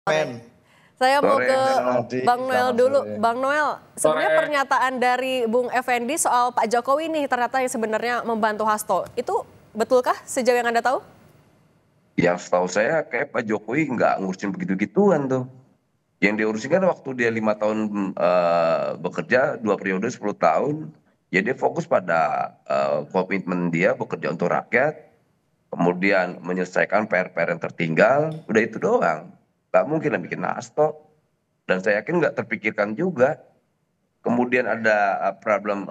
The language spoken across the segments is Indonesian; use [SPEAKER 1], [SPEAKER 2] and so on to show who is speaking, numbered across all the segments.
[SPEAKER 1] Sore.
[SPEAKER 2] Men.
[SPEAKER 1] Saya mau
[SPEAKER 3] Sore,
[SPEAKER 1] ke
[SPEAKER 2] Aldi,
[SPEAKER 1] Bang Noel
[SPEAKER 2] selamat
[SPEAKER 1] dulu.
[SPEAKER 2] sore.
[SPEAKER 1] Bang Noel, sebenarnya pernyataan dari Bung Effendi soal Pak Jokowi nih ternyata yang sebenarnya membantu Hasto. Itu betulkah sejauh yang Anda tahu?
[SPEAKER 3] ya setahu saya kayak Pak Jokowi nggak ngurusin begitu-gituan tuh. Yang diurusin kan waktu dia 5 tahun bekerja, 2 periode 10 tahun. Ya dia fokus pada komitmen dia bekerja untuk rakyat, kemudian menyelesaikan PR-PR yang tertinggal, udah itu doang. Nggak mungkin lah bikin nasto. Dan saya yakin nggak terpikirkan juga. Kemudian ada problem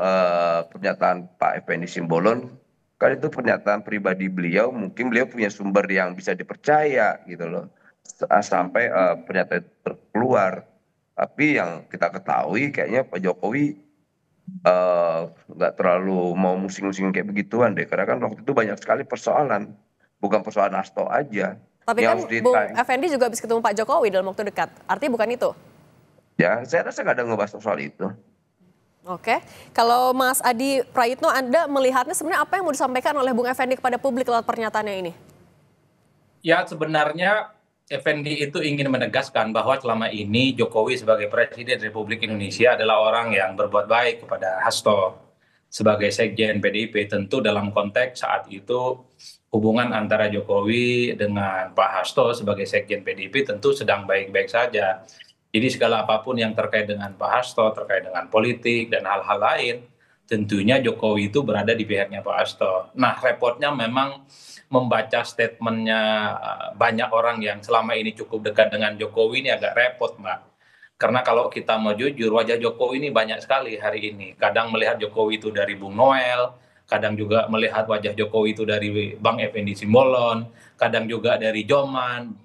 [SPEAKER 3] pernyataan Pak Effendi Simbolon, kan itu pernyataan pribadi beliau, mungkin beliau punya sumber yang bisa dipercaya gitu loh, sampai pernyataan terkeluar. Tapi yang kita ketahui kayaknya Pak Jokowi nggak terlalu mau musing-musing kayak begituan deh, karena kan waktu itu banyak sekali persoalan, bukan persoalan Hasto aja
[SPEAKER 1] Tapi
[SPEAKER 3] yang
[SPEAKER 1] kan
[SPEAKER 3] harus
[SPEAKER 1] Bung
[SPEAKER 3] ditanya.
[SPEAKER 1] Effendi juga habis ketemu Pak Jokowi dalam waktu dekat. Artinya bukan itu?
[SPEAKER 3] Ya saya rasa nggak ada ngebahas soal itu.
[SPEAKER 1] Oke. Kalau Mas Adi Prayitno, Anda melihatnya sebenarnya apa yang mau disampaikan oleh Bung Effendi kepada publik lewat pernyataannya ini?
[SPEAKER 4] Ya sebenarnya Effendi itu ingin menegaskan bahwa selama ini Jokowi sebagai Presiden Republik Indonesia adalah orang yang berbuat baik kepada Hasto sebagai Sekjen PDIP. Tentu dalam konteks saat itu hubungan antara Jokowi dengan Pak Hasto sebagai Sekjen PDIP tentu sedang baik-baik saja. Jadi segala apapun yang terkait dengan Pak Hasto, terkait dengan politik dan hal-hal lain, tentunya Jokowi itu berada di pihaknya Pak Hasto. Nah repotnya memang membaca statementnya banyak orang yang selama ini cukup dekat dengan Jokowi ini agak repot, Mbak. Karena kalau kita mau jujur, wajah Jokowi ini banyak sekali hari ini. Kadang melihat Jokowi itu dari Bung Noel, kadang juga melihat wajah Jokowi itu dari Bang Effendi Simbolon, kadang juga dari Joman,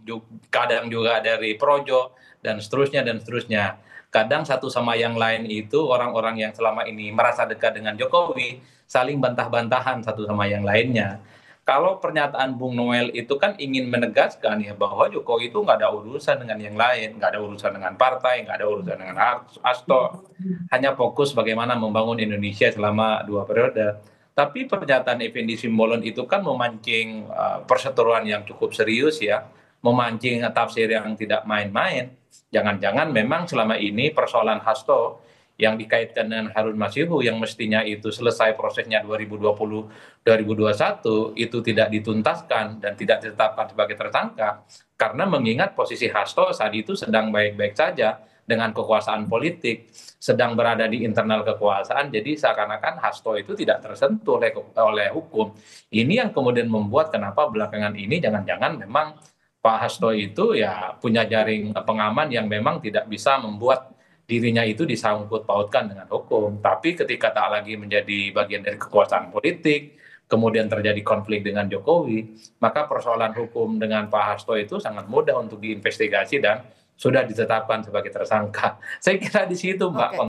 [SPEAKER 4] kadang juga dari Projo, dan seterusnya dan seterusnya. Kadang satu sama yang lain itu orang-orang yang selama ini merasa dekat dengan Jokowi saling bantah-bantahan satu sama yang lainnya. Kalau pernyataan Bung Noel itu kan ingin menegaskan ya bahwa Jokowi itu nggak ada urusan dengan yang lain, nggak ada urusan dengan partai, nggak ada urusan dengan Hasto, hanya fokus bagaimana membangun Indonesia selama 2 periode. Tapi pernyataan Effendi Simbolon itu kan memancing perseteruan yang cukup serius ya, memancing tafsir yang tidak main-main. Jangan-jangan memang selama ini persoalan Hasto yang dikaitkan dengan Harun Masihu yang mestinya itu selesai prosesnya 2020-2021 itu tidak dituntaskan dan tidak ditetapkan sebagai tersangka karena mengingat posisi Hasto saat itu sedang baik-baik saja dengan kekuasaan politik, sedang berada di internal kekuasaan, jadi seakan-akan Hasto itu tidak tersentuh oleh hukum. Ini yang kemudian membuat kenapa belakangan ini jangan-jangan memang Pak Hasto itu ya punya jaring pengaman yang memang tidak bisa membuat dirinya itu disangkut pautkan dengan hukum. Tapi ketika tak lagi menjadi bagian dari kekuasaan politik, kemudian terjadi konflik dengan Jokowi, maka persoalan hukum dengan Pak Hasto itu sangat mudah untuk diinvestigasi dan sudah ditetapkan sebagai tersangka. Saya kira di situ, Mbak.
[SPEAKER 1] Oke.